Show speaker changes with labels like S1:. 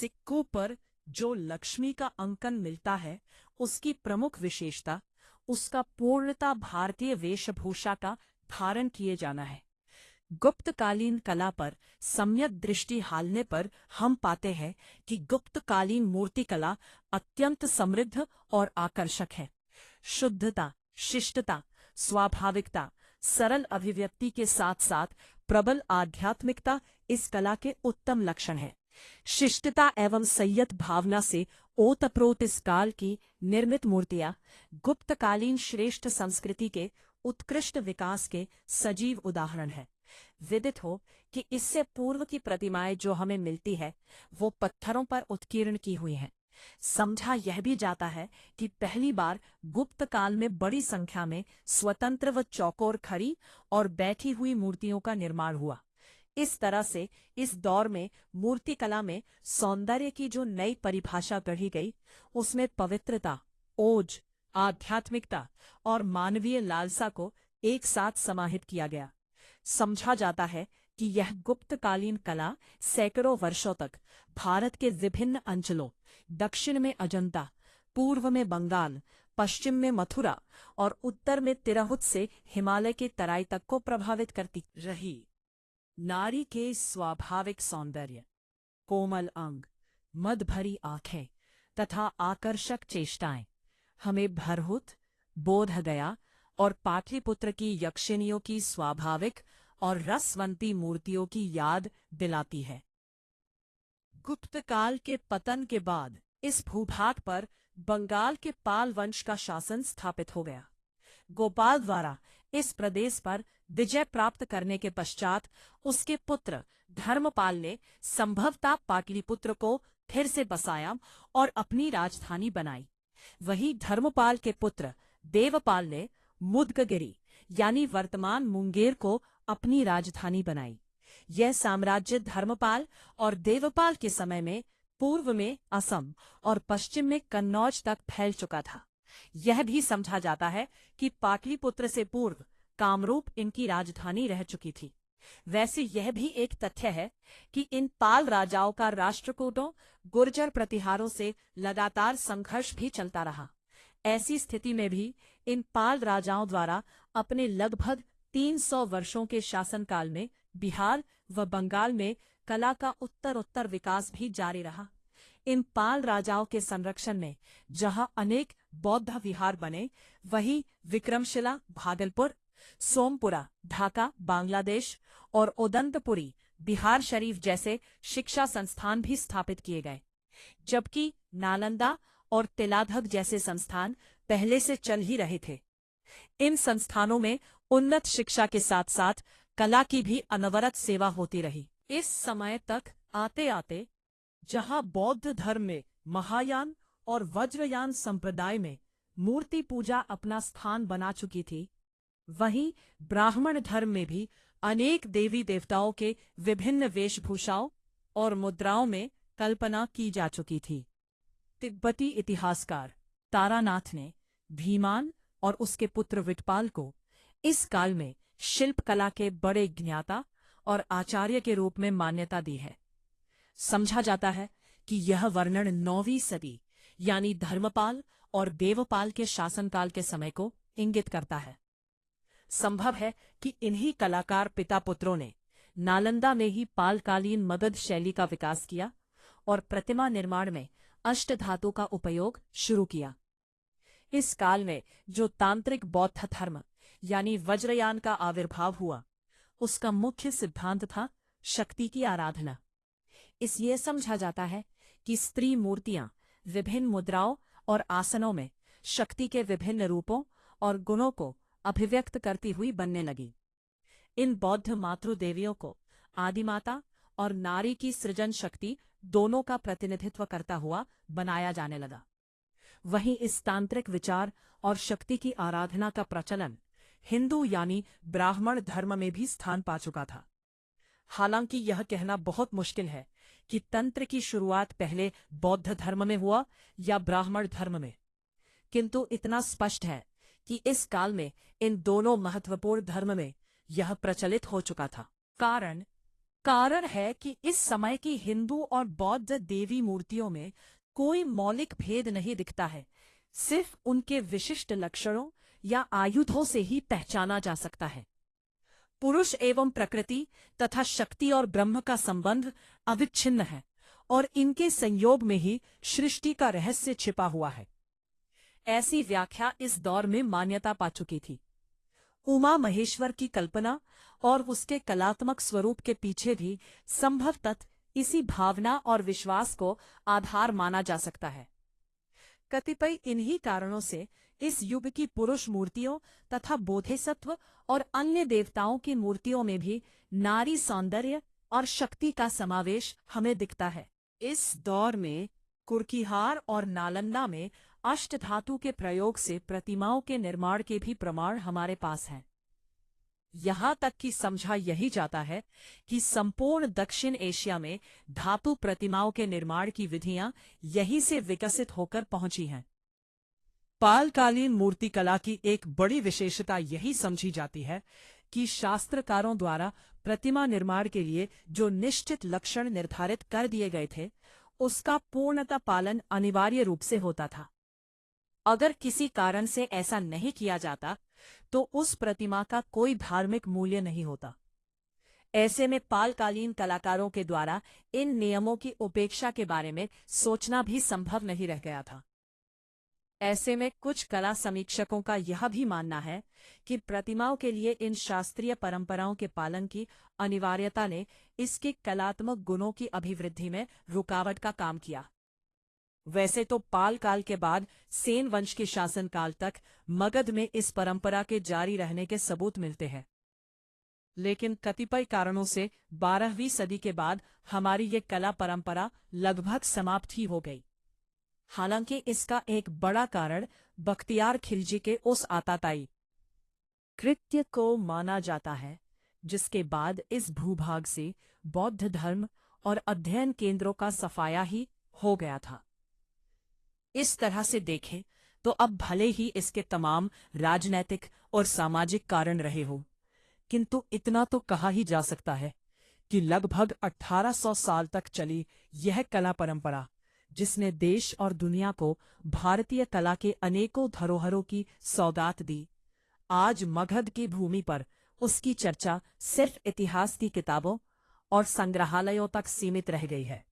S1: सिक्कों पर जो लक्ष्मी का अंकन मिलता है, उसकी प्रमुख विशेषता उसका पूर्णतः भारतीय वेशभूषा का धारण किए जाना है। गुप्तकालीन कला पर सम्यक दृष्टि डालने पर हम पाते हैं कि गुप्तकालीन मूर्तिकला अत्यंत समृद्ध और आकर्षक है। शुद्धता, शिष्टता, स्वाभाविकता, सरल अभिव्यक्ति के साथ साथ प्रबल आध्यात्मिकता इस कला के उत्तम लक्षण हैं। शिष्टता एवं संयत भावना से ओतप्रोत इस काल की निर्मित मूर्तियां गुप्तकालीन श्रेष्ठ संस्कृति के उत्कृष्ट विकास के सजीव उदाहरण हैं। विदित हो कि इससे पूर्व की प्रतिमाएं जो हमें मिलती है वो पत्थरों पर उत्कीर्ण की हुई हैं। समझा यह भी जाता है कि पहली बार गुप्त काल में बड़ी संख्या में स्वतंत्र व चौकोर खड़ी और बैठी हुई मूर्तियों का निर्माण हुआ। इस तरह से इस दौर में मूर्ति कला में सौंदर्य की जो नई परिभाषा गढ़ी गई, उसमें पवित्रता, ओज, आध्यात्मिकता और मानवीय लालसा को एक साथ समाहित किया गया। समझा जाता है कि यह गुप्तकालीन कला सैकड़ों वर्षों तक भारत के विभिन्न अंचलों, दक्षिण में अजंता, पूर्व में बंगाल, पश्चिम में मथुरा और उत्तर में तिरहुत से हिमालय के तराई तक को प्रभावित करती रही। नारी के स्वाभाविक सौंदर्य, कोमल अंग, मद भरी आंखें तथा आकर्षक चेष्टाएं हमें भरहुत, बोधगया और पाटलिपुत्र की यक्षिणियों की स्वाभाविक और रसवंती मूर्तियों की याद दिलाती है। गुप्त काल के पतन के बाद इस भूभाग पर बंगाल के पाल वंश का शासन स्थापित हो गया। गोपाल द्वारा इस प्रदेश पर विजय प्राप्त करने के पश्चात उसके पुत्र धर्मपाल ने संभवतः पाटलिपुत्र को फिर से बसाया और अपनी राजधानी बनाई। वहीं धर्मपाल के पुत्र देवपाल ने मुदगगिरी यानी वर्तमान मुंगेर को अपनी राजधानी बनाई। यह साम्राज्य धर्मपाल और देवपाल के समय में पूर्व में असम और पश्चिम में कन्नौज तक फैल चुका था। यह भी समझा जाता है कि पाटलिपुत्र से पूर्व कामरूप इनकी राजधानी रह चुकी थी। वैसे यह भी एक तथ्य है कि इन पाल राजाओं का राष्ट्रकूटों, गुर्जर प्रतिहारों से लगातार संघर्ष भी चलता रहा। ऐसी स्थिति में भी इन पाल राजाओं द्वारा अपने लगभग 300 वर्षों के शासनकाल में बिहार व बंगाल में कला का उत्तरोत्तर विकास भी जारी रहा। इन पाल राजाओं के संरक्षण में जहां अनेक बौद्ध विहार बने, वहीं विक्रमशिला भागलपुर, सोमपुरा ढाका बांग्लादेश और ओदंतपुरी बिहार शरीफ जैसे शिक्षा संस्थान भी स्थापित किए गए, जबकि नालंदा और तिलाधक जैसे संस्थान पहले से चल ही रहे थे। इन संस्थानों में उन्नत शिक्षा के साथ साथ कला की भी अनवरत सेवा होती रही। इस समय तक आते आते जहां बौद्ध धर्म में महायान और वज्रयान संप्रदाय में मूर्ति पूजा अपना स्थान बना चुकी थी, वहीं ब्राह्मण धर्म में भी अनेक देवी देवताओं के विभिन्न वेशभूषाओं और मुद्राओं में कल्पना की जा चुकी थी। तिब्बती इतिहासकार तारानाथ ने भीमान और उसके पुत्र विटपाल को इस काल में शिल्पकला के बड़े ज्ञाता और आचार्य के रूप में मान्यता दी है। समझा जाता है कि यह वर्णन 9वीं सदी यानी धर्मपाल और देवपाल के शासनकाल के समय को इंगित करता है। संभव है कि इन्हीं कलाकार पिता पुत्रों ने नालंदा में ही पालकालीन मगध शैली का विकास किया और प्रतिमा निर्माण में अष्टधातु का उपयोग शुरू किया। इस काल में जो तांत्रिक बौद्ध धर्म यानी वज्रयान का आविर्भाव हुआ, उसका मुख्य सिद्धांत था शक्ति की आराधना। इसलिए समझा जाता है कि स्त्री मूर्तियां विभिन्न मुद्राओं और आसनों में शक्ति के विभिन्न रूपों और गुणों को अभिव्यक्त करती हुई बनने लगी। इन बौद्ध मातृदेवियों को आदिमाता और नारी की सृजन शक्ति दोनों का प्रतिनिधित्व करता हुआ बनाया जाने लगा। वहीं इस तांत्रिक विचार और शक्ति की आराधना का प्रचलन हिंदू यानी ब्राह्मण धर्म में भी स्थान पा चुका था। हालांकि यह कहना बहुत मुश्किल है कि तंत्र की शुरुआत पहले बौद्ध धर्म में हुआ या ब्राह्मण धर्म में, किंतु इतना स्पष्ट है कि इस काल में इन दोनों महत्वपूर्ण धर्म में यह प्रचलित हो चुका था। कारण कारण है कि इस समय की हिंदू और बौद्ध देवी मूर्तियों में कोई मौलिक भेद नहीं दिखता है, सिर्फ उनके विशिष्ट लक्षणों या आयुधों से ही पहचाना जा सकता है। पुरुष एवं प्रकृति तथा शक्ति और ब्रह्म का संबंध अविच्छिन्न है और इनके संयोग में ही सृष्टि का रहस्य छिपा हुआ है। ऐसी व्याख्या इस दौर में मान्यता पा चुकी थी। उमा महेश्वर की कल्पना और उसके कलात्मक स्वरूप के पीछे भी संभवतः इसी भावना और विश्वास को आधार माना जा सकता है। कतिपय इन्हीं कारणों से इस युग की पुरुष मूर्तियों तथा बोधिसत्व और अन्य देवताओं की मूर्तियों में भी नारी सौंदर्य और शक्ति का समावेश हमें दिखता है। इस दौर में कुर्किहार और नालंदा में अष्टधातु के प्रयोग से प्रतिमाओं के निर्माण के भी प्रमाण हमारे पास हैं। यहाँ तक कि समझा यही जाता है कि संपूर्ण दक्षिण एशिया में धातु प्रतिमाओं के निर्माण की विधियां यहीं से विकसित होकर पहुंची हैं। पालकालीन मूर्तिकला की एक बड़ी विशेषता यही समझी जाती है कि शास्त्रकारों द्वारा प्रतिमा निर्माण के लिए जो निश्चित लक्षण निर्धारित कर दिए गए थे, उसका पूर्णतः पालन अनिवार्य रूप से होता था। अगर किसी कारण से ऐसा नहीं किया जाता तो उस प्रतिमा का कोई धार्मिक मूल्य नहीं होता। ऐसे में पालकालीन कलाकारों के द्वारा इन नियमों की उपेक्षा के बारे में सोचना भी संभव नहीं रह गया था। ऐसे में कुछ कला समीक्षकों का यह भी मानना है कि प्रतिमाओं के लिए इन शास्त्रीय परंपराओं के पालन की अनिवार्यता ने इसके कलात्मक गुणों की अभिवृद्धि में रुकावट का काम किया। वैसे तो पाल काल के बाद सेन वंश के शासनकाल तक मगध में इस परंपरा के जारी रहने के सबूत मिलते हैं, लेकिन कतिपय कारणों से 12वीं सदी के बाद हमारी ये कला परंपरा लगभग समाप्त ही हो गई। हालांकि इसका एक बड़ा कारण बख्तियार खिलजी के उस आताताई कृत्य को माना जाता है, जिसके बाद इस भूभाग से बौद्ध धर्म और अध्ययन केंद्रों का सफाया ही हो गया था। इस तरह से देखें तो अब भले ही इसके तमाम राजनैतिक और सामाजिक कारण रहे हो, किंतु इतना तो कहा ही जा सकता है कि लगभग 1800 साल तक चली यह कला परंपरा, जिसने देश और दुनिया को भारतीय कला के अनेकों धरोहरों की सौगात दी, आज मगध की भूमि पर उसकी चर्चा सिर्फ इतिहास की किताबों और संग्रहालयों तक सीमित रह गई है।